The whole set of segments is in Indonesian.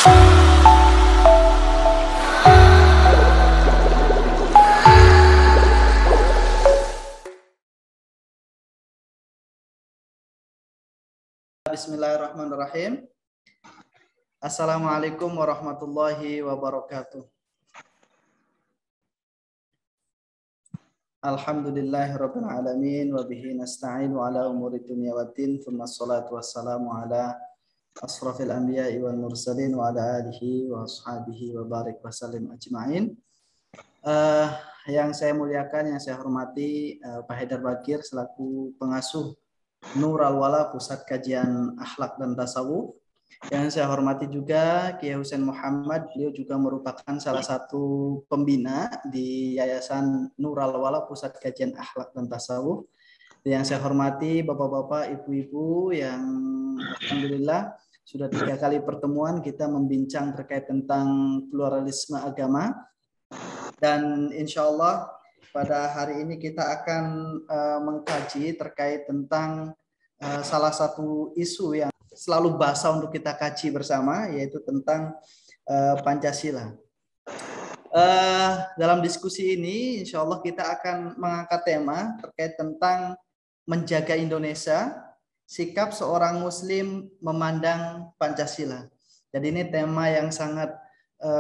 Bismillahirrahmanirrahim. Assalamualaikum warahmatullahi wabarakatuh. Alhamdulillahirabbil alamin wa bihi nasta'inu ala umuri dunya waddin, tsumma shalatu wassalamu ala asrafil anbiya'i wal mursalin wa ala alihi wa ashabihi wa barik wa sallim ajma'in. Yang saya muliakan, yang saya hormati Pak Haidar Bakir selaku pengasuh Nur Al-Wala Pusat Kajian Akhlak dan Tasawuf. Yang saya hormati juga Kiai Husain Muhammad, beliau juga merupakan salah satu pembina di Yayasan Nur Al-Wala Pusat Kajian Akhlak dan Tasawuf. Yang saya hormati bapak-bapak, ibu-ibu yang alhamdulillah sudah 3 kali pertemuan kita membincang terkait tentang pluralisme agama. Dan insya Allah pada hari ini kita akan mengkaji terkait tentang salah satu isu yang selalu basah untuk kita kaji bersama, yaitu tentang Pancasila. Dalam diskusi ini insya Allah kita akan mengangkat tema terkait tentang menjaga Indonesia, sikap seorang Muslim memandang Pancasila. Jadi ini tema yang sangat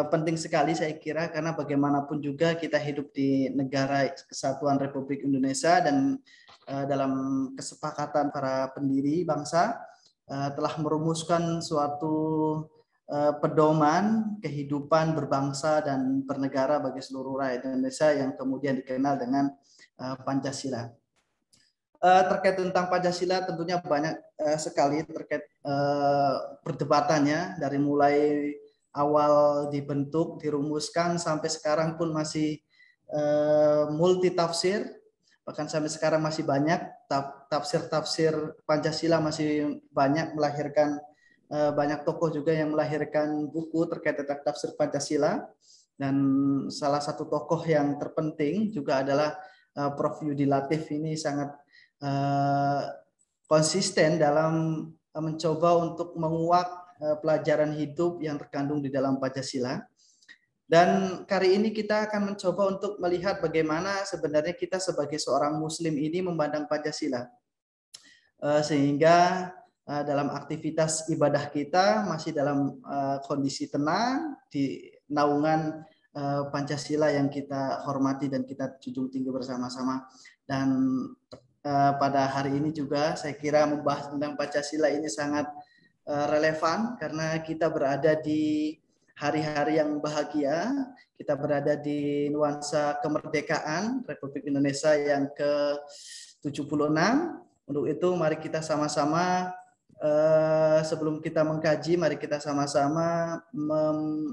penting sekali saya kira, karena bagaimanapun juga kita hidup di negara Kesatuan Republik Indonesia dan dalam kesepakatan para pendiri bangsa telah merumuskan suatu pedoman kehidupan berbangsa dan bernegara bagi seluruh rakyat Indonesia yang kemudian dikenal dengan Pancasila. Terkait tentang Pancasila tentunya banyak sekali terkait perdebatannya, dari mulai awal dibentuk, dirumuskan sampai sekarang pun masih multi tafsir, bahkan sampai sekarang masih banyak tafsir-tafsir Pancasila, masih banyak melahirkan banyak tokoh juga yang melahirkan buku terkait tentang tafsir Pancasila. Dan salah satu tokoh yang terpenting juga adalah Prof. Yudi Latif. Ini sangat konsisten dalam mencoba untuk menguak pelajaran hidup yang terkandung di dalam Pancasila. Dan kali ini kita akan mencoba untuk melihat bagaimana sebenarnya kita sebagai seorang Muslim ini memandang Pancasila, sehingga dalam aktivitas ibadah kita masih dalam kondisi tenang di naungan Pancasila yang kita hormati dan kita junjung tinggi bersama-sama. Dan pada hari ini juga saya kira membahas tentang Pancasila ini sangat relevan, karena kita berada di hari-hari yang bahagia, kita berada di nuansa kemerdekaan Republik Indonesia yang ke-76. Untuk itu mari kita sama-sama sebelum kita mengkaji, mari kita sama-sama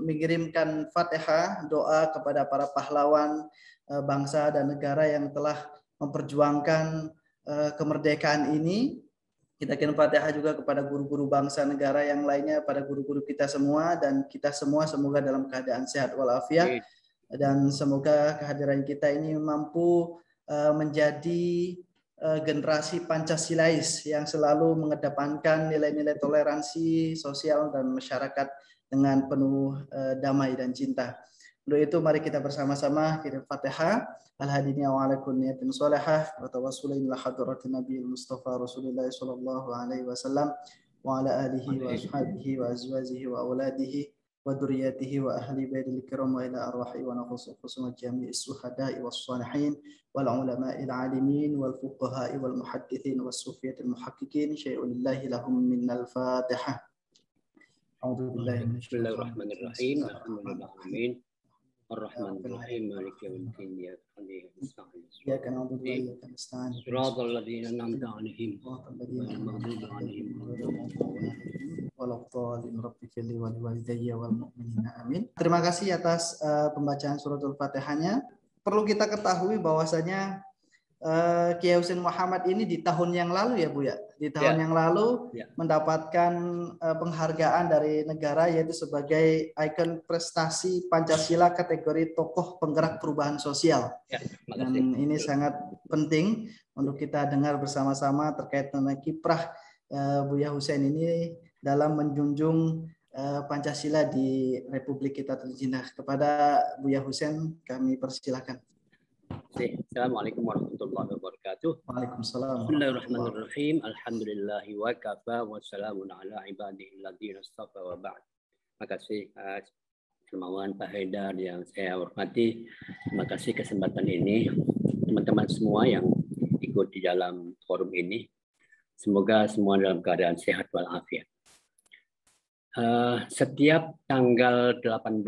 mengirimkan Fatihah, doa kepada para pahlawan bangsa dan negara yang telah memperjuangkan kemerdekaan ini. Kita kirim Fatihah juga kepada guru-guru bangsa negara yang lainnya, pada guru-guru kita semua, dan kita semua semoga dalam keadaan sehat walafiat, dan semoga kehadiran kita ini mampu menjadi generasi Pancasilais yang selalu mengedepankan nilai-nilai toleransi sosial dan masyarakat dengan penuh damai dan cinta. Untuk itu mari kita bersama-sama kirim Fatihah. Al-hadini wa ala kulli niyatin shalihah wa tawassulain ila hadratin nabiyil mustafa Rasulillah sallallahu alaihi wasallam wa ala alihi wa ashabihi wa azwajihi wa auladihi wa dzurriyyatihi wa ahli baitil kiram wa ila arwahi wa nafsu khusuma jami'is syuhada'i was shalihin wal ulama'il alimin wal fuqaha'i wal muhaddithin was sufiyatil muhaqqiqin syai'un lillahi lahum minnal Fatihah. Bismillahirrahmanirrahim. Alhamdulillahirabbil Ar-Rahmanir-Rahim, Maliki yaumiddin, iyyaka na'budu wa iyyaka nasta'in. Shiratal ladzina an'amta 'alaihim ghairil maghdubi 'alaihim waladdallin. Rabbighfirli wa liwalidayya wal mu'minina amin. Terima kasih atas pembacaan suratul Fatihahnya. Perlu kita ketahui bahwasanya Kiai Husain Muhammad ini di tahun yang lalu ya Bu ya, di tahun yang lalu mendapatkan penghargaan dari negara, yaitu sebagai ikon prestasi Pancasila kategori tokoh penggerak perubahan sosial. Dan ini sangat penting untuk kita dengar bersama-sama terkait dengan kiprah Buya Husain ini dalam menjunjung Pancasila di Republik kita tercinta. Kepada Buya Husein kami persilakan. Assalamualaikum warahmatullahi wabarakatuh. Waalaikumsalam. Bismillahirrahmanirrahim. Alhamdulillahi wa kafa wa salamun ala ibadihi alladziina istafa wa ba'd. Terima kasih Hermawan, Pak Haidar yang saya hormati. Terima kasih kesempatan ini. Teman-teman semua yang ikut di dalam forum ini. Semoga semua dalam keadaan sehat walafiat. Setiap tanggal 18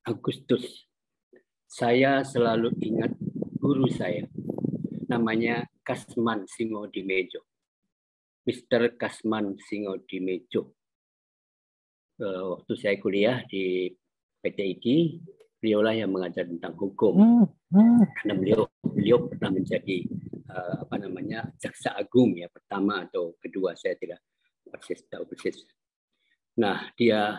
Agustus saya selalu ingat guru saya, namanya Kasman Singodimejo, Mr. Kasman Singodimejo. Waktu saya kuliah di PTIG, beliaulah yang mengajar tentang hukum, karena beliau pernah menjadi jaksa agung ya, pertama atau kedua, saya tidak tahu persis. Nah, dia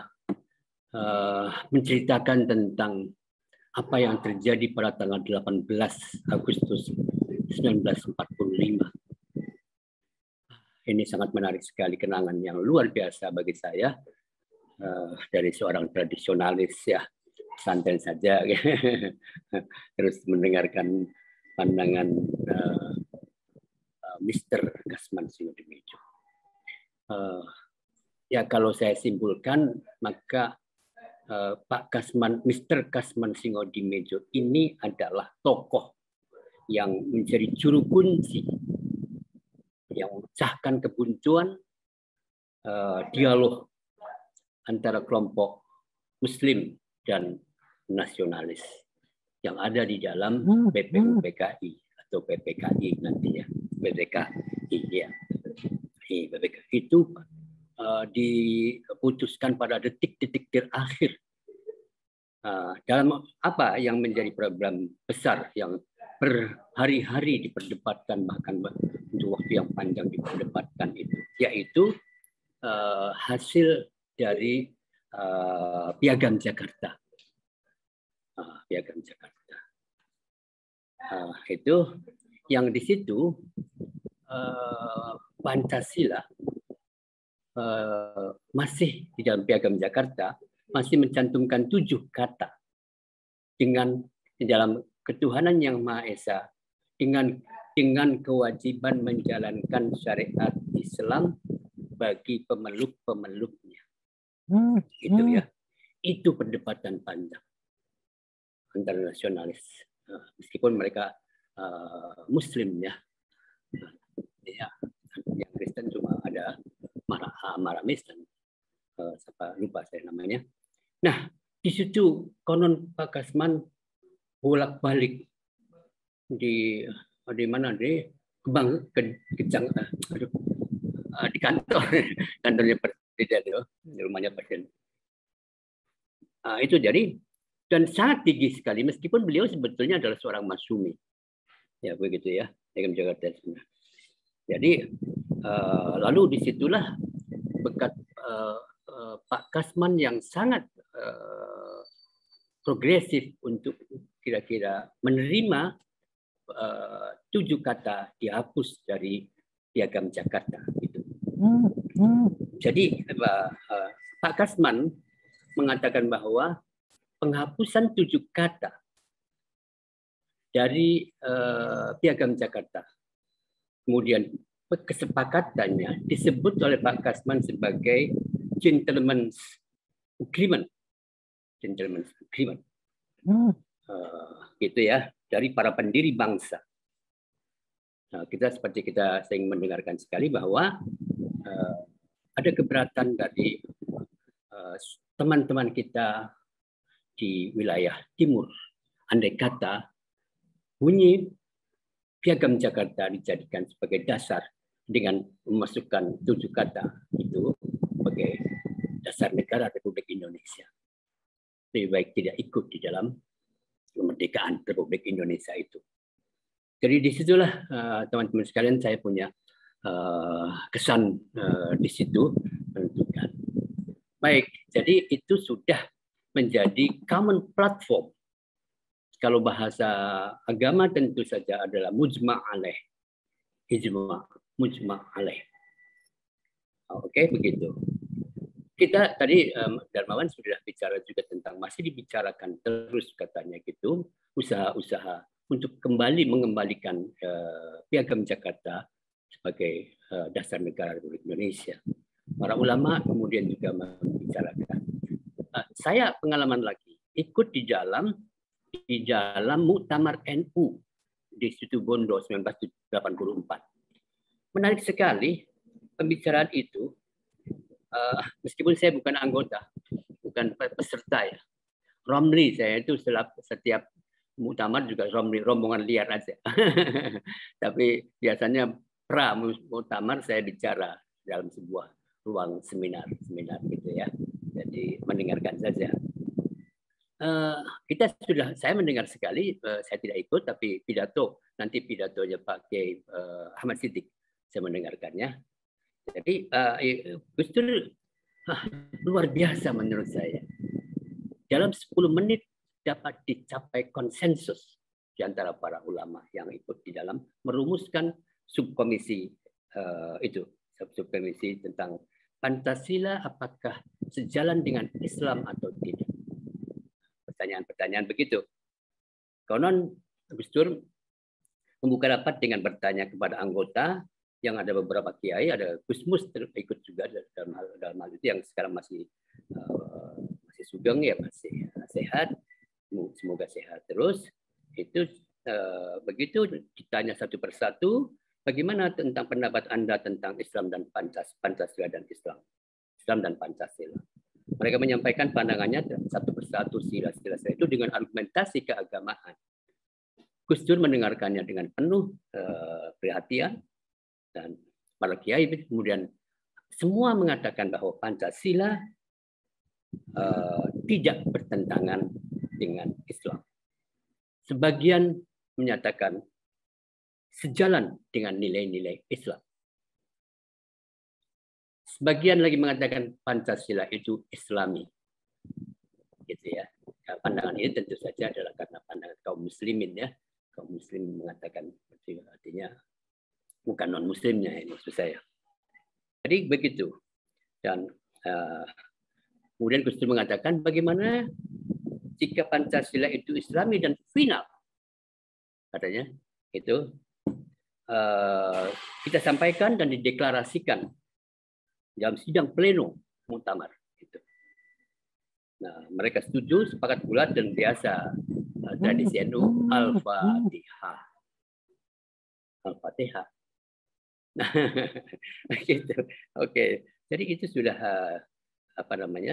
menceritakan tentang apa yang terjadi pada tanggal 18 Agustus 1945. Ini sangat menarik sekali, kenangan yang luar biasa bagi saya, dari seorang tradisionalis ya, santai saja, terus mendengarkan pandangan Mr. Kasman Singodimejo. Ya, kalau saya simpulkan, maka Pak Kasman, Mr. Kasman Singodimejo ini adalah tokoh yang menjadi juru kunci yang memecahkan kebuntuan dialog antara kelompok Muslim dan nasionalis yang ada di dalam PPUPKI atau PPKI nantinya, PPKI ya. PPKI itu diputuskan pada detik-detik terakhir dalam apa yang menjadi problem besar yang berhari-hari diperdebatkan, bahkan untuk waktu yang panjang diperdebatkan itu, yaitu hasil dari Piagam Jakarta. Piagam Jakarta itu yang di situ Pancasila masih di dalam Piagam Jakarta masih mencantumkan 7 kata dengan di dalam ketuhanan yang Maha Esa, dengan kewajiban menjalankan syariat Islam bagi pemeluk-pemeluknya. Gitu ya. Itu perdebatan panjang antara nasionalis, meskipun mereka Muslim ya. Yang Kristen cuma ada Maramis dan lupa saya namanya. Nah, di situ konon Pak Kasman bolak-balik di mana di di kantornya presiden itu, di rumahnya presiden. Itu jadi, dan sangat tinggi sekali, meskipun beliau sebetulnya adalah seorang masyumi, ya begitu ya, Piagam Jakarta. Jadi lalu disitulah berkat Pak Kasman yang sangat progresif untuk kira-kira menerima 7 kata dihapus dari Piagam Jakarta. Gitu. Jadi Pak Kasman mengatakan bahwa penghapusan 7 kata dari Piagam Jakarta, kemudian kesepakatannya disebut oleh Pak Kasman sebagai gentleman's agreement. Gentleman's agreement. Gitu ya, dari para pendiri bangsa. Nah, kita sering mendengarkan sekali bahwa ada keberatan dari teman-teman kita di wilayah timur. Andai kata bunyi Piagam Jakarta dijadikan sebagai dasar dengan memasukkan 7 kata itu sebagai dasar negara Republik Indonesia. Lebih baik tidak ikut di dalam kemerdekaan Republik Indonesia itu. Jadi disitulah teman-teman sekalian saya punya kesan di situ menentukan. Baik, jadi itu sudah menjadi common platform. Kalau bahasa agama tentu saja adalah mujma' alaih. Ijma', mujma' alaih. Oke, begitu. kita tadi Darmawan sudah bicara juga tentang masih dibicarakan terus katanya gitu usaha-usaha untuk kembali mengembalikan Piagam Jakarta sebagai dasar negara Republik Indonesia. Para ulama kemudian juga membicarakan. Saya pengalaman lagi ikut di dalam Muktamar NU di Situbondo 1984. Menarik sekali pembicaraan itu. Meskipun saya bukan anggota, bukan peserta ya. Romli saya itu setiap muktamar juga rombongan liar aja. Tapi biasanya muktamar saya bicara dalam sebuah ruang seminar gitu ya. Jadi mendengarkan saja. Saya mendengar sekali, saya tidak ikut, tapi nanti pidatonya Pak Kiai Ahmad Siddiq, saya mendengarkannya. Jadi Gus Dur luar biasa menurut saya. Dalam 10 menit dapat dicapai konsensus di antara para ulama yang ikut di dalam merumuskan subkomisi subkomisi tentang Pancasila apakah sejalan dengan Islam atau tidak. Pertanyaan-pertanyaan begitu. Konon Gus Dur membuka rapat dengan bertanya kepada anggota yang ada beberapa kiai, ada Gus Mus ikut juga dalam hal itu yang sekarang masih sugeng ya, masih sehat, semoga sehat terus. Itu begitu ditanya satu persatu, bagaimana tentang pendapat Anda tentang Islam dan Pancasila dan Islam dan Pancasila. Mereka menyampaikan pandangannya satu persatu sila-sila itu dengan argumentasi keagamaan. Gus Dur mendengarkannya dengan penuh perhatian. Dan para kiai kemudian semua mengatakan bahwa Pancasila tidak bertentangan dengan Islam. Sebagian menyatakan sejalan dengan nilai-nilai Islam. Sebagian lagi mengatakan Pancasila itu Islami. Gitu ya. Pandangan ini tentu saja adalah karena pandangan kaum muslimin ya. Kaum muslim mengatakan artinya bukan non-muslimnya ini maksud saya. Jadi begitu. Dan kemudian Gus Dur mengatakan bagaimana jika Pancasila itu Islami dan final. Katanya itu kita sampaikan dan dideklarasikan dalam sidang pleno muktamar. Gitu. Nah, mereka setuju, sepakat bulat dan biasa tradisi NU Al-Fatihah. Al-Fatihah. Nah, gitu. Oke. Jadi itu sudah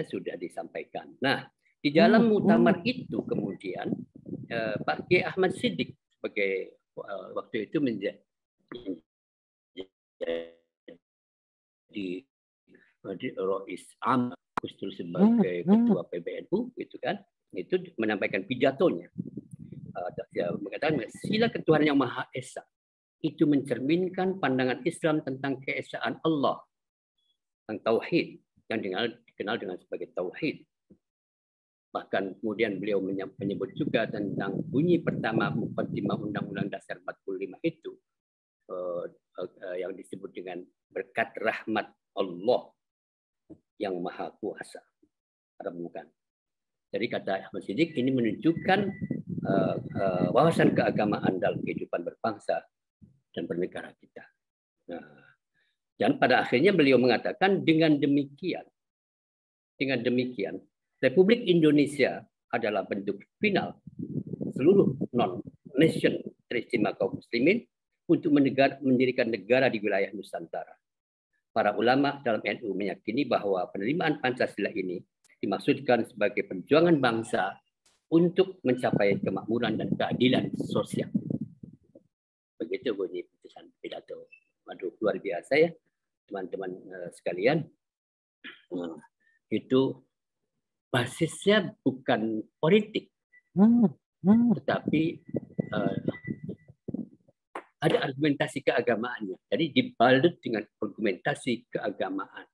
sudah disampaikan. Nah, di dalam muktamar itu kemudian Pak Kiai Ahmad Siddiq sebagai waktu itu menjadi Rois Am Gus Dur sebagai ketua PBNU gitu kan, itu menyampaikan pidatonya. Mengatakan sila ketuhanan yang Maha Esa itu mencerminkan pandangan Islam tentang keesaan Allah, tentang tauhid yang dikenal dengan sebagai tauhid. Bahkan kemudian beliau menyebut juga tentang bunyi pertama Muqaddimah Undang-Undang Dasar 45 itu yang disebut dengan berkat rahmat Allah yang Maha Kuasa. Bukan. Jadi kata Ahmad Siddiq ini menunjukkan wawasan keagamaan dalam kehidupan berbangsa dan bernegara kita. Nah, dan pada akhirnya beliau mengatakan dengan demikian Republik Indonesia adalah bentuk final seluruh non-nation teristimewa kaum muslimin untuk mendirikan negara di wilayah Nusantara. Para ulama dalam NU meyakini bahwa penerimaan Pancasila ini dimaksudkan sebagai perjuangan bangsa untuk mencapai kemakmuran dan keadilan sosial. Begitu bunyi putusan pidato. Waduh, luar biasa ya teman-teman sekalian. Itu basisnya bukan politik, tetapi ada argumentasi keagamaannya. Jadi dibalut dengan argumentasi keagamaan.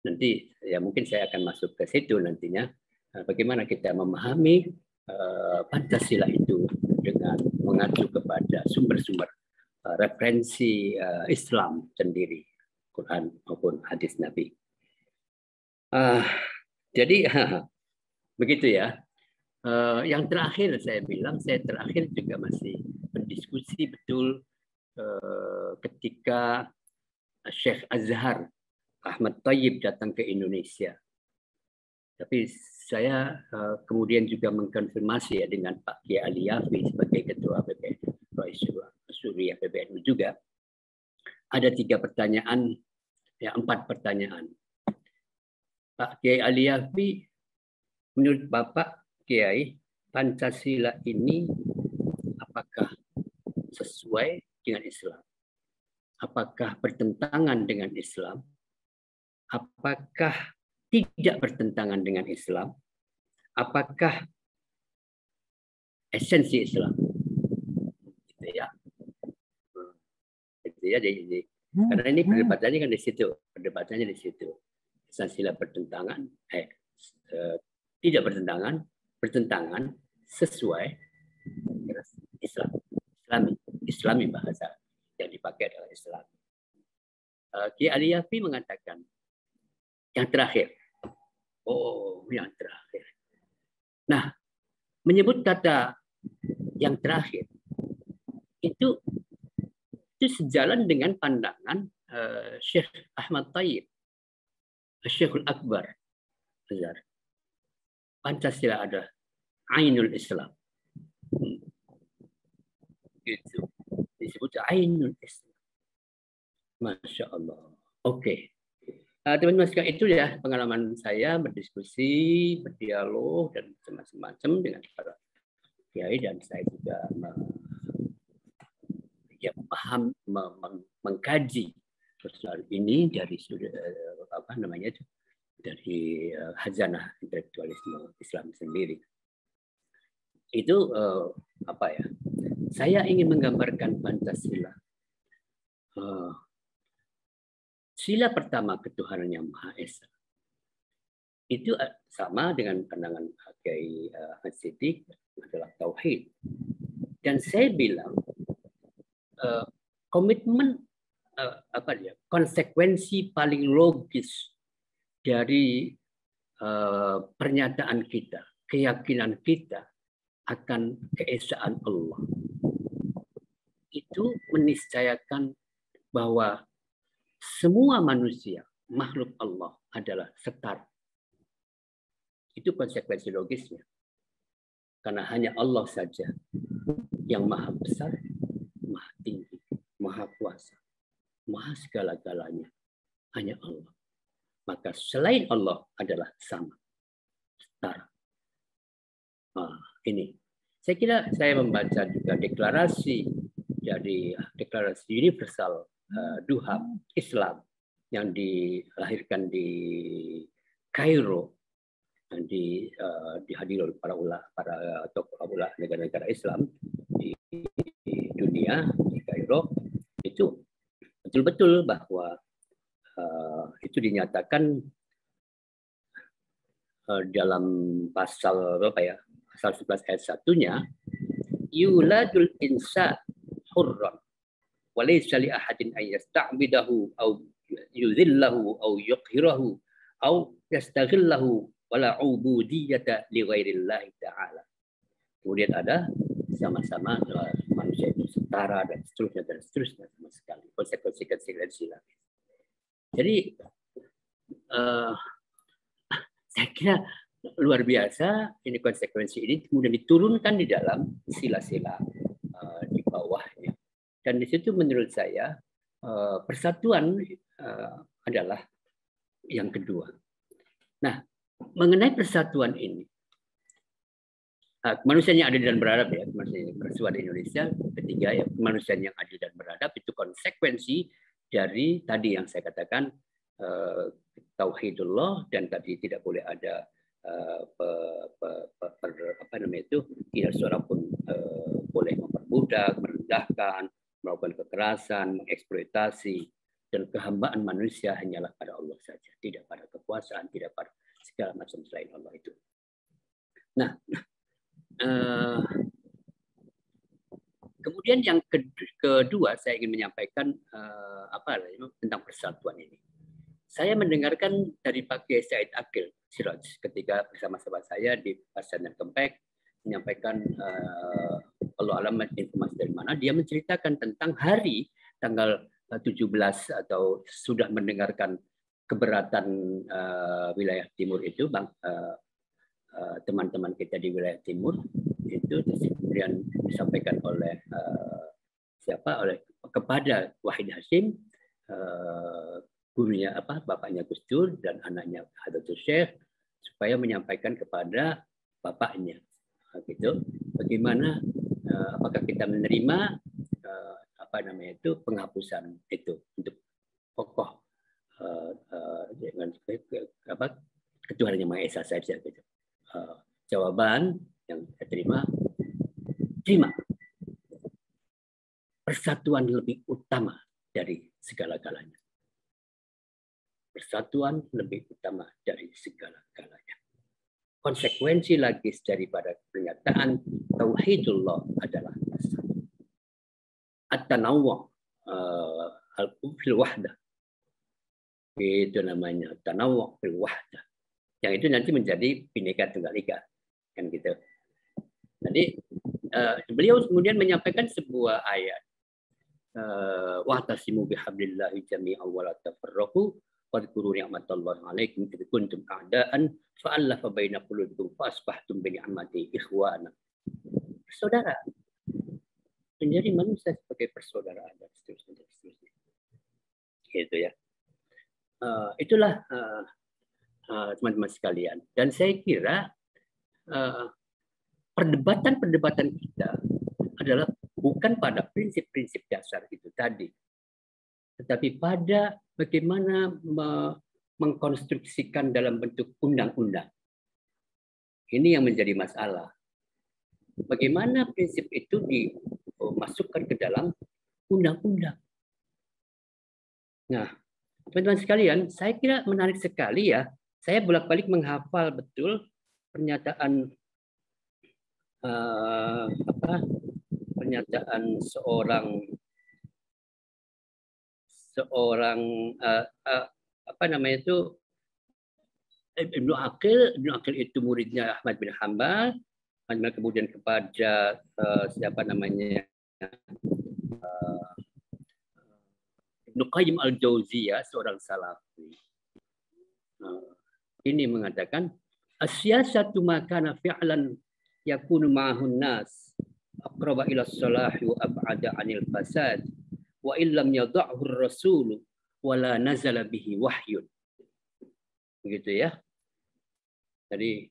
Nanti ya mungkin saya akan masuk ke situ nantinya. Bagaimana kita memahami Pancasila itu dengan mengacu kepada sumber-sumber referensi Islam sendiri, Quran maupun hadis Nabi. Jadi begitu ya. Yang terakhir saya bilang, saya terakhir juga masih berdiskusi betul ketika Syekh Azhar Ahmad Thayyib datang ke Indonesia. Tapi saya kemudian juga mengkonfirmasi ya dengan Pak Kiai Ali Yafi sebagai Ketua PBNU, Suriah PBNU juga. Ada 3 pertanyaan, ya 4 pertanyaan. Pak Kiai Ali Yafi, menurut Bapak Kiai, Pancasila ini apakah sesuai dengan Islam? Apakah bertentangan dengan Islam? Apakah tidak bertentangan dengan Islam? Apakah esensi Islam? Gitu ya. Gitu ya. Jadi, karena ini perdebatannya kan di situ. Perdebatannya di situ. Pancasila bertentangan, tidak bertentangan sesuai dengan Islam. Islami bahasa yang dipakai adalah Islam. Kiai Ali Yafi mengatakan yang terakhir. Oh, yang terakhir. Nah, menyebut kata yang terakhir itu sejalan dengan pandangan Syekh Ahmad Thayyib, Syekhul Akbar Azhar. Pancasila adalah Ainul Islam. Itu disebut Ainul Islam. Masya Allah. Oke. Teman-teman sekalian, itu ya pengalaman saya berdiskusi, berdialog dan macam-macam dengan para kiai, dan saya juga paham mengkaji persoalan ini dari sudut dari khazanah intelektualisme Islam sendiri. Itu saya ingin menggambarkan Pancasila. Sila pertama ketuhanan yang Maha Esa. Itu sama dengan pandangan Kiai Ahmad Siddiq adalah tauhid. Dan saya bilang komitmen konsekuensi paling logis dari pernyataan kita, keyakinan kita akan keesaan Allah itu meniscayakan bahwa semua manusia, makhluk Allah adalah setara. Itu konsekuensi logisnya. Karena hanya Allah saja yang maha besar, maha tinggi, maha kuasa, maha segala-galanya. Hanya Allah. Maka selain Allah adalah sama, setara. Ini. Saya kira saya membaca juga deklarasi dari deklarasi universal Duha Islam yang dilahirkan di Kairo, dan dihadiri oleh para tokoh ulama negara-negara Islam di dunia, di Kairo, itu betul-betul bahwa itu dinyatakan dalam pasal pasal 11 ayat 1-nya, yuladul insan hurran wa laysa li ahadin an yasta'bidahu aw yudhillahu aw yuqhirahu aw yastaghillahu wala ubudiyyata li ghairillahi ta'ala. Kemudian ada sama-sama manusia itu setara dan seterusnya sama sekali. Konsekuensi lagi. Jadi saya kira luar biasa ini konsekuensi ini kemudian diturunkan di dalam sila-sila di bawahnya. Dan di situ menurut saya persatuan adalah yang kedua. Nah, mengenai persatuan ini, kemanusiaan yang adil dan beradab ya, persatuan Indonesia. Ketiga ya, kemanusiaan yang adil dan beradab itu konsekuensi dari tadi yang saya katakan tauhidullah, dan tadi tidak boleh ada tidak seorang pun boleh memperbudak, merendahkan, melakukan kekerasan, mengeksploitasi, dan kehambaan manusia hanyalah pada Allah saja, tidak pada kekuasaan, tidak pada segala macam selain Allah itu. Nah, kemudian yang kedua saya ingin menyampaikan tentang persatuan ini. saya mendengarkan dari Pak Kiai Said Akil Siraj ketika bersama-sama saya di Pasar Kempek menyampaikan Allah alam informasi dari mana, dia menceritakan tentang hari tanggal 17 atau sudah mendengarkan keberatan wilayah timur itu, Bang, teman-teman kita di wilayah timur itu kemudian disampaikan oleh kepada Wahid Hasyim, gurunya bapaknya Gus Dur dan anaknya Hadratus Syekh, supaya menyampaikan kepada bapaknya gitu bagaimana apakah kita menerima penghapusan itu untuk pokok dengan Ketuhanan Yang Maha Esa saja gitu. Jawaban yang saya terima. Persatuan lebih utama dari segala-galanya. Persatuan lebih utama dari segala-galanya. Konsekuensi logis daripada pernyataan Tauhidullah adalah at-tanawwu' fil wahdah. Itu namanya tanawwu' fil wahdah. Yang itu nanti menjadi Bhinneka Tunggal Ika, kan gitu. Jadi beliau kemudian menyampaikan sebuah ayat. Wa'tasimu bihablillahi jami'an wa la tafarraqu wadhkuru ni'matallahi 'alaikum idh kuntum a'da'an fa'alafa baina qulubikum fa-asbahtum bi ni'matihi ikhwana. Saudara. Menjadi manusia sebagai persaudaraan dan seterusnya. Gitu ya. Itulah teman-teman sekalian. Dan saya kira perdebatan kita adalah bukan pada prinsip-prinsip dasar itu tadi, tetapi pada bagaimana mengkonstruksikan dalam bentuk undang-undang. Ini yang menjadi masalah. Bagaimana prinsip itu dimasukkan ke dalam undang-undang. Nah, teman-teman sekalian, saya kira menarik sekali ya. Saya bolak-balik menghafal betul pernyataan seorang Ibnu Aqil itu muridnya Ahmad bin Hanbal, kemudian kepada Ibnu Qayyim al-Jauziyah, seorang salafi. Ini mengatakan as-siyasatu ma kana fi'lan yakunu ma'ahun nas aqraba ila salahi wa ab'ada 'anil fasad wa illam yadh'hu ar-rasul wa la nazala bihi wahyun. Begitu ya. Jadi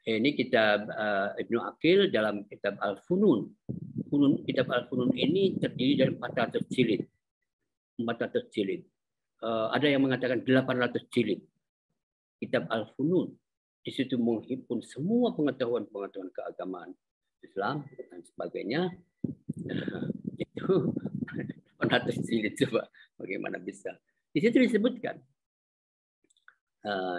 ini kitab Ibnu Aqil dalam kitab Al-Funun. Kitab Al-Funun ini terdiri dari 400 jilid. 400 jilid. Ada yang mengatakan 800 jilid. Kitab Al-Funun. Di situ menghimpun semua pengetahuan-pengetahuan keagamaan Islam dan sebagainya. Itu 800 jilid, coba bagaimana bisa. Di situ disebutkan.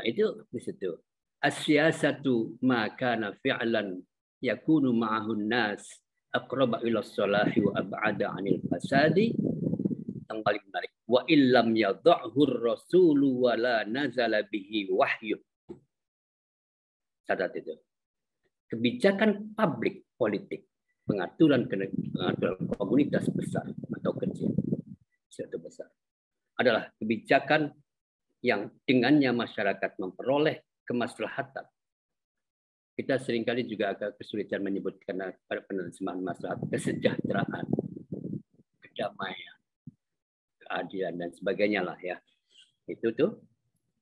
Itu di situ. As-siyasatu ma kana fi'lan yakunu ma'ahun nas aqraba ila salahi wa ab'ada 'anil fasadi. Yang paling menarik, wa illam yadh'hu ar-rasulu wa la nazala bihi wahyu. Catat itu. Kebijakan publik politik, pengaturan komunitas besar atau kecil, atau besar, adalah kebijakan yang dengannya masyarakat memperoleh kemaslahatan. Kita seringkali juga agak kesulitan menyebutkan pada penerjemahan maslahat, kesejahteraan, kedamaian, keadilan dan sebagainya lah ya. Itu tuh.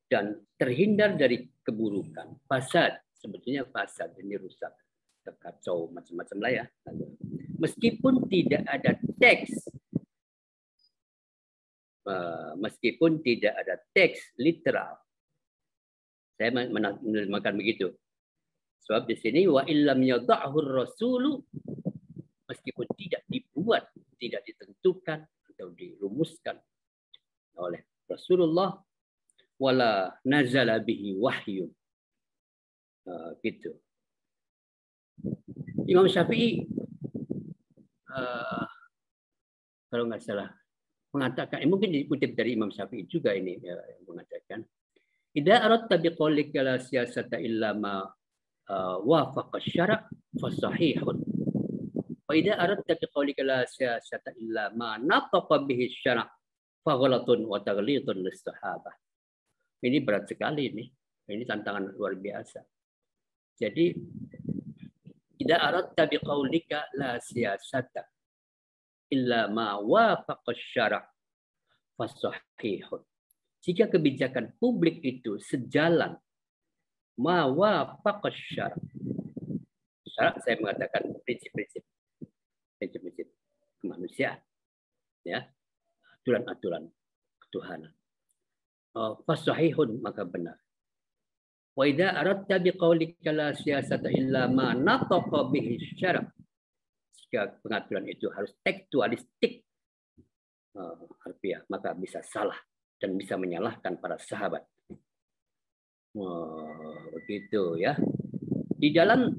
Dan terhindar dari keburukan. Fasad, sebetulnya fasad ini rusak, kacau macam-macam lah ya. Meskipun tidak ada teks, literal, saya menerjemahkan begitu. Sebab di sini wa illam yadh'hu ar-rasulu, meskipun tidak dibuat, tidak ditentukan atau dirumuskan oleh Rasulullah, wala nazala bihi wahyu. Gitu. Imam Syafi'i kalau nggak salah mengatakan, mungkin dikutip dari Imam Syafi'i juga ini ya, yang mengatakan, idza aradta biqaulika la siyasata illa ma wafaqa syara' fa sahihun. Wa idza aradta biqaulika la siyasata illa ma nataqa bihi syara' fa ghalatun wa taghlitun lis-sahabah. Ini berat sekali ini. Ini tantangan luar biasa. Jadi idza aradta biqaulika la siyasata illa ma wafaqa syara' fa sahihun. Jika kebijakan publik itu sejalan ma wafaqa syara'. Syara' saya mengatakan prinsip-prinsip kemanusiaan, ya, aturan-aturan ketuhanan. Fasahihun, maka benar. Wa idza aradta biqaulika la siyasata illa ma nataqa bihi syara'. Jika pengaturan itu harus tekstualistik, harfiah, maka bisa salah dan bisa menyalahkan para sahabat. Begitu ya. Di dalam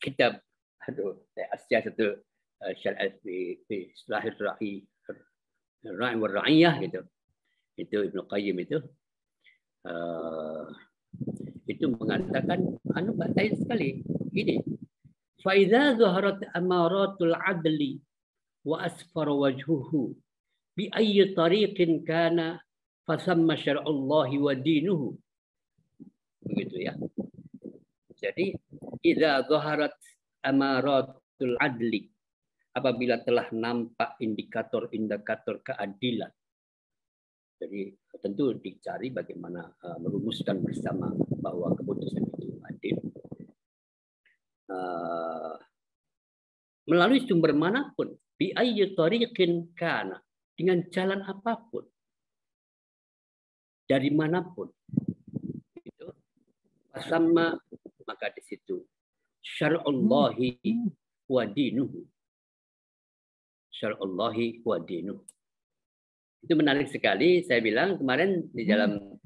kitab As-Siyasatu Syar'iyyah fi Islahir Ra'i wa Ra'iyah gitu. Itu Ibnu Qayyim itu mengatakan baik sekali ini. Fa idza zaharat amaratul adli wa asfar wajhuhu bi ayyi tariqin kana fa thamma syar'ullahi wa dinuhu. Begitu ya. Jadi idza zaharat amaratul adli, apabila telah nampak indikator-indikator keadilan. Jadi tentu dicari bagaimana merumuskan bersama bahwa keputusan itu adil. Melalui sumber manapun, bi ayyi tariqin kana, dengan jalan apapun, dari manapun, itu sama, maka di situ syar'ullahi wa dinuhu. Syar'ullahi wa dinuhu. Itu menarik sekali. Saya bilang kemarin di dalam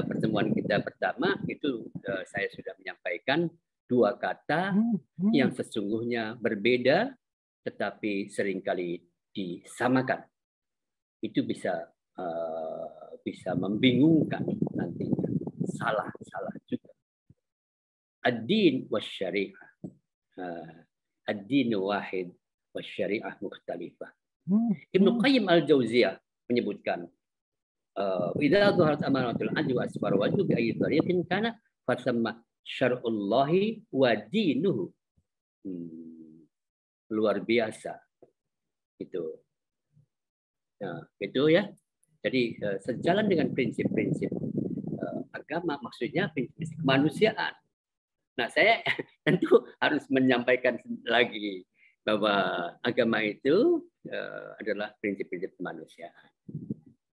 pertemuan kita pertama itu saya sudah menyampaikan dua kata yang sesungguhnya berbeda tetapi seringkali disamakan. Itu bisa membingungkan nantinya. Salah juga. Ad-din wa syari'ah. Ad-din wahid wa syari'ah mukhtalifah. Ibnu Qayyim al-Jauziyah menyebutkan idza dhaharat amanatul adli wa asfar wajhu bi ayyi tariqin kana fasamma syar'ullahi wa dinuhu. Luar biasa itu. Nah, itu ya. Jadi sejalan dengan prinsip-prinsip agama, maksudnya prinsip kemanusiaan. Nah, saya tentu harus menyampaikan lagi bahwa agama itu adalah prinsip-prinsip kemanusiaan.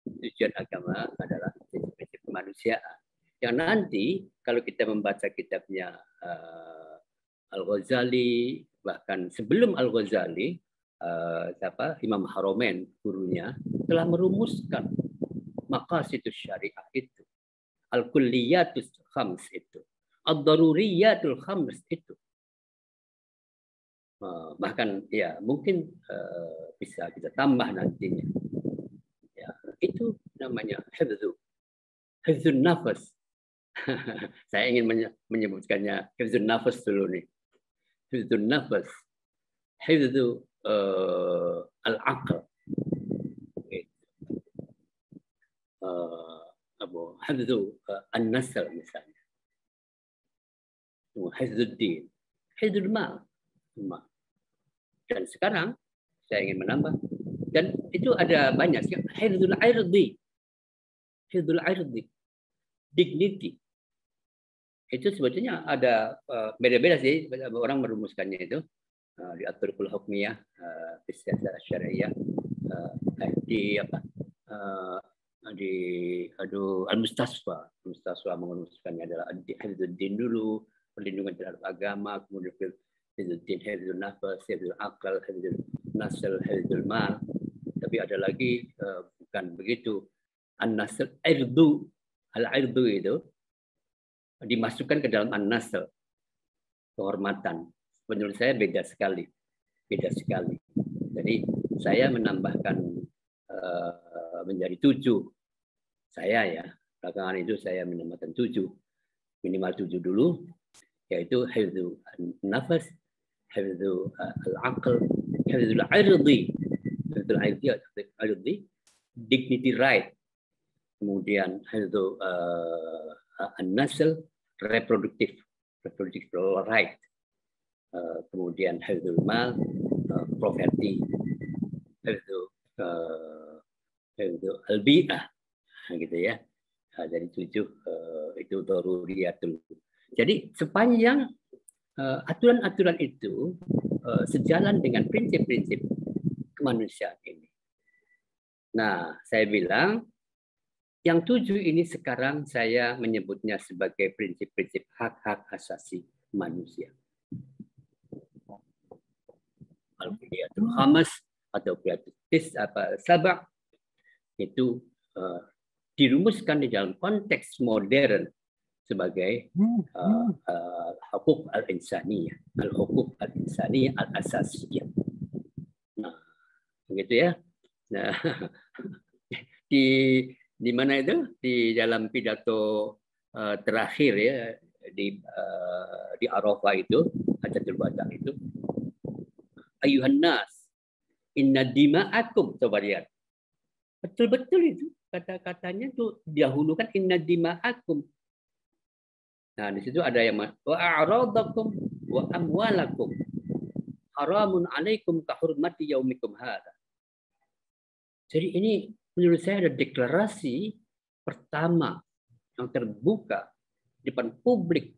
Tujuan agama adalah prinsip-prinsip kemanusiaan. Yang nanti kalau kita membaca kitabnya Al-Ghazali, bahkan sebelum Al-Ghazali, Imam Haramain, gurunya, telah merumuskan maqasidus syariah itu, al-kulliyatus khams itu, ad-daruriyatul khams itu. Bahkan ya mungkin bisa kita tambah nantinya. Ya, itu namanya hifdzun nafas. Saya ingin menyebutkannya hifdzun nafas dulu nih. Hifdzun nafas, hifdzu al-aql, hifdzu an-nasl misalnya, hifdzuddin, hifdzul mal. Dan sekarang saya ingin menambah, dan itu ada banyak, hifdzul irdi, dignity. Itu sebetulnya ada beda-beda sih orang merumuskannya itu di At-Turuqul Hukmiyah, di Siyasat Syariah, di Al-Mustasfa merumuskannya adalah hifdzuddin dulu, perlindungan terhadap agama, kemudian hifdzuddin, hifdzun nafas, hifdzul aql, hifdzul nasl, hifdzul mal. Tapi ada lagi bukan begitu. An-nasl, al-irdu itu dimasukkan ke dalam an-nasl, kehormatan. Menurut saya beda sekali. Jadi saya menambahkan menjadi 7. Saya ya, belakangan itu saya menambahkan 7. Minimal 7 dulu, yaitu hifdzu an-nafas, hifdzu al-aql, hifdzu al-irdi, dignity right, kemudian hifdzu an-nasl, reproductive right, kemudian hifdzul mal, poverty, hifdzu al-bi'ah, gitu ya. Dari 7 itu daruriyatul. Jadi sepanjang aturan-aturan itu sejalan dengan prinsip-prinsip kemanusiaan ini. Nah, saya bilang yang 7 ini sekarang saya menyebutnya sebagai prinsip-prinsip hak-hak asasi manusia. Al-Qiyatul Khamas atau Qiyatul Sabah itu dirumuskan di dalam konteks modern sebagai hukuk al-insaniyah, al-hukuk al-insaniyah al-asasiyah. Nah, begitu ya. Nah, di mana itu? Di dalam pidato terakhir ya di Arafah itu, Hajatul Wada itu, ayuhan nas, inna dima'akum, coba lihat. Betul-betul itu. Kata-katanya tuh dahulukan inna dima'akum. Nah, di situ ada yang wa a'radakum wa amwalakum haramun alaikum ka hurmati yaumikum hadza. Jadi ini menurut saya ada deklarasi pertama yang terbuka di depan publik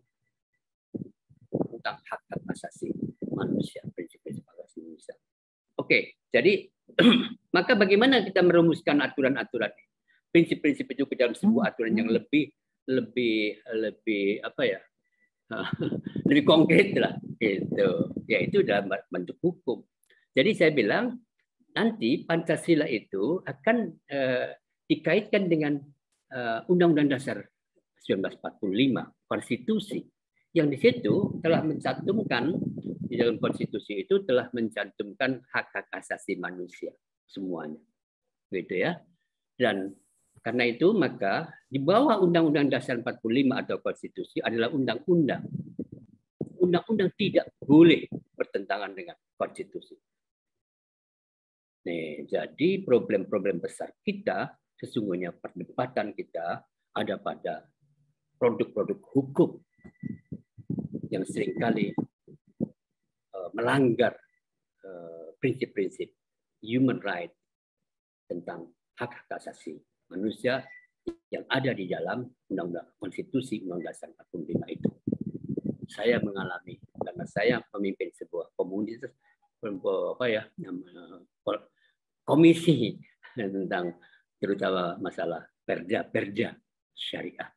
tentang hak-hak asasi manusia, prinsip-prinsip hak asasi manusia. Oke, jadi maka bagaimana kita merumuskan aturan-aturan ini? Prinsip-prinsip itu ke dalam sebuah aturan yang lebih apa ya, lebih konkret lah, gitu. Yaitu dalam bentuk hukum. Jadi saya bilang nanti Pancasila itu akan dikaitkan dengan Undang-Undang Dasar 1945, konstitusi, yang di situ telah mencantumkan, di dalam konstitusi itu telah mencantumkan hak-hak asasi manusia semuanya, gitu ya. Dan karena itu maka di bawah Undang-Undang Dasar 45 atau konstitusi adalah undang-undang. Undang-undang tidak boleh bertentangan dengan konstitusi. Nih, jadi problem-problem besar kita sesungguhnya perdebatan kita ada pada produk-produk hukum yang seringkali melanggar prinsip-prinsip human right tentang hak asasi manusia yang ada di dalam Undang-Undang Konstitusi Undang-Undang Dasar 45 itu. Saya mengalami karena saya memimpin sebuah komunitas komisi tentang terutama masalah perda syariah.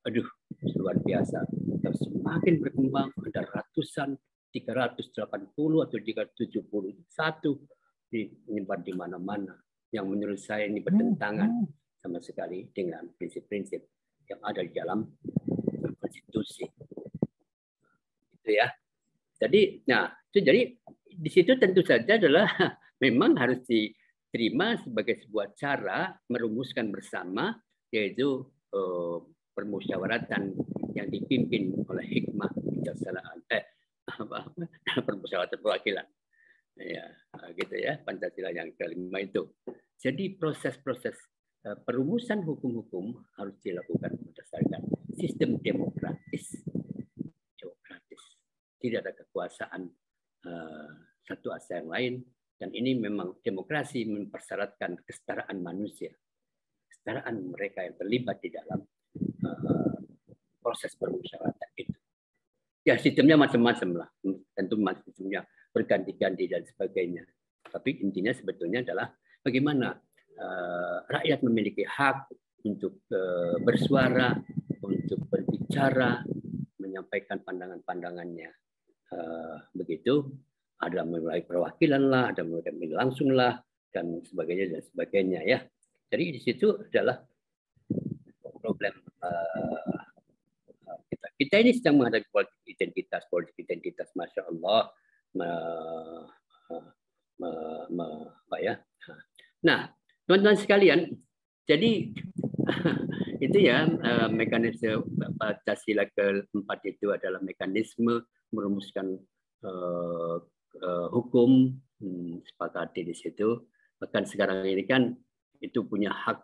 Aduh, luar biasa. Semakin berkembang, ada ratusan, 380 atau 371 menyebar di mana-mana. Yang menurut saya ini bertentangan sama sekali dengan prinsip-prinsip yang ada di dalam konstitusi. Itu ya. Jadi, jadi di situ tentu saja adalah memang harus diterima sebagai sebuah cara merumuskan bersama, yaitu permusyawaratan yang dipimpin oleh hikmah kebijaksanaan permusyawaratan perwakilan. Ya, gitu ya, Pancasila yang kelima itu. Jadi proses-proses perumusan hukum-hukum harus dilakukan berdasarkan sistem demokratis. Tidak ada kekuasaan satu atas yang lain, dan ini memang demokrasi mempersyaratkan kesetaraan manusia, kesetaraan mereka yang terlibat di dalam proses permusyawaratan itu. Ya, sistemnya macam-macam lah, tentu sistemnya berganti-ganti dan sebagainya. Tapi intinya sebetulnya adalah bagaimana rakyat memiliki hak untuk bersuara, untuk berbicara, menyampaikan pandangan-pandangannya. Begitu, ada mulai perwakilan lah, ada mulai langsung lah, dan sebagainya ya. Jadi di situ adalah problem kita ini sedang menghadapi politik identitas, masya Allah, Nah, teman-teman sekalian, jadi itu ya mekanisme Pancasila keempat itu adalah mekanisme merumuskan hukum, sepakati di situ. Bahkan sekarang ini kan itu punya hak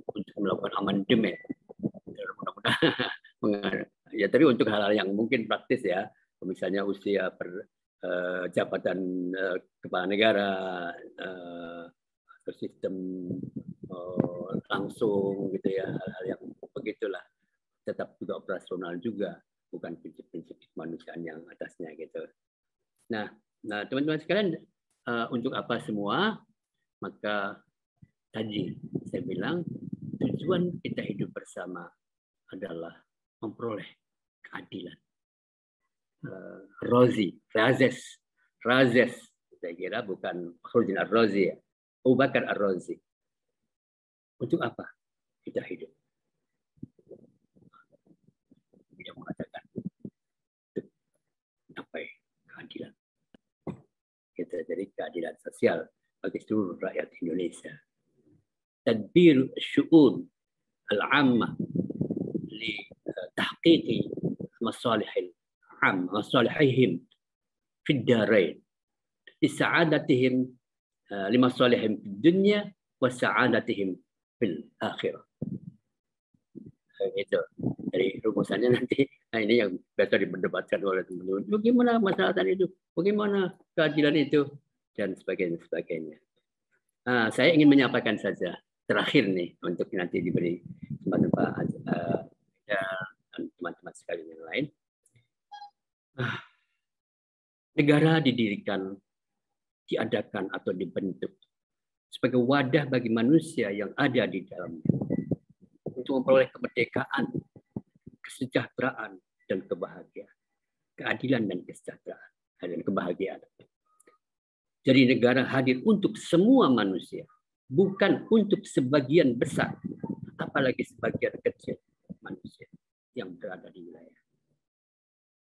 untuk melakukan amandemen. Ya, tapi untuk hal-hal yang mungkin praktis ya, misalnya usia jabatan kepala negara atau sistem langsung gitu ya, hal-hal yang begitulah, tetap juga operasional juga, bukan prinsip-prinsip kemanusiaan yang atasnya gitu. Nah teman-teman sekalian, untuk apa semua? Maka tadi saya bilang tujuan kita hidup bersama adalah memperoleh keadilan. Razes, saya kira bukan Khuruddin Ar-Razi ya, Abu Bakar Ar-Razi. Untuk apa kita hidup? Dia mengatakan untuk mencapai keadilan. Kita jadi keadilan sosial bagi seluruh rakyat Indonesia. Tadbir syu'un al-'ammah li tahqiqi masalihil masalihihim fid darain li sa'adatihim limasalihim fid dunya wa sa'adatihim fil akhirah. Itu dari rumusannya nanti. Nah, ini yang biasa diperdebatkan oleh teman-teman. Bagaimana masalah itu? Bagaimana keadilan itu? Dan sebagainya. Nah, saya ingin menyampaikan saja terakhir nih untuk nanti diberi kesempatan Pak dan teman-teman sekalian yang lain. Negara didirikan, diadakan atau dibentuk sebagai wadah bagi manusia yang ada di dalamnya untuk memperoleh kemerdekaan, kesejahteraan dan kebahagiaan, keadilan dan kesejahteraan dan kebahagiaan. Jadi negara hadir untuk semua manusia, bukan untuk sebagian besar, apalagi sebagian kecil manusia yang berada di wilayah.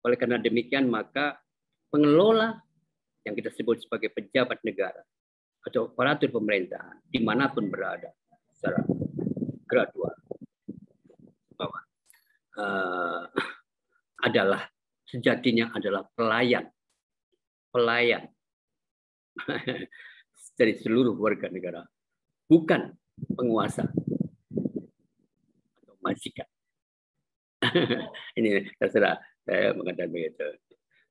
Oleh karena demikian, maka pengelola yang kita sebut sebagai pejabat negara atau aparatur pemerintahan dimanapun berada secara gradual bahwa adalah sejatinya adalah pelayan dari seluruh warga negara, bukan penguasa atau majikan. Ini terserah saya mengatakan begitu.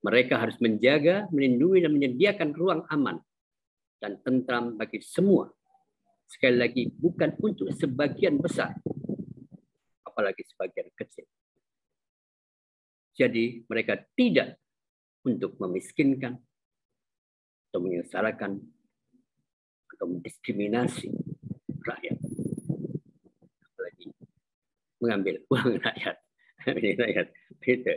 Mereka harus menjaga, melindungi, dan menyediakan ruang aman dan tentram bagi semua. Sekali lagi, bukan untuk sebagian besar, apalagi sebagian kecil. Jadi mereka tidak untuk memiskinkan atau menyengsarakan atau mendiskriminasi rakyat, apalagi mengambil uang rakyat. Rakyat gitu.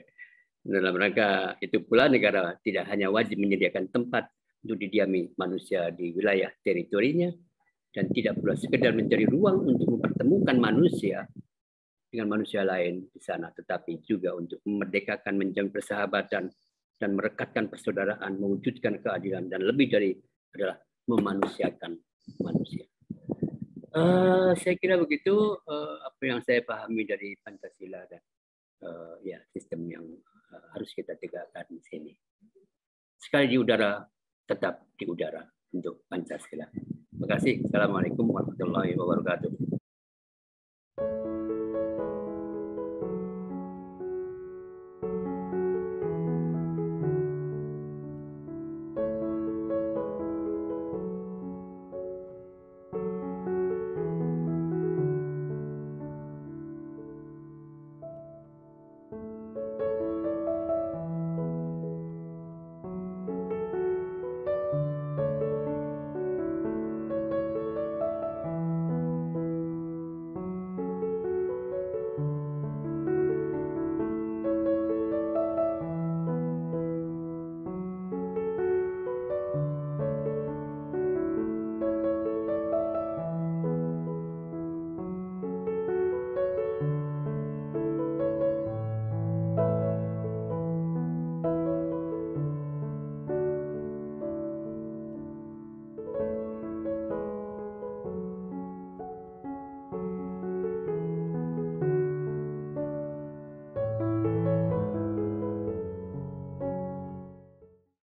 Dalam rangka itu pula negara tidak hanya wajib menyediakan tempat untuk didiami manusia di wilayah teritorinya, dan tidak pula sekedar mencari ruang untuk mempertemukan manusia dengan manusia lain di sana, tetapi juga untuk memerdekakan, menjamin persahabatan, dan merekatkan persaudaraan, mewujudkan keadilan, dan lebih dari adalah memanusiakan manusia. Saya kira begitu apa yang saya pahami dari Pancasila dan ya sistem yang harus kita tegakkan di sini. Sekali di udara, tetap di udara untuk Pancasila. Terima kasih. Assalamualaikum warahmatullahi wabarakatuh.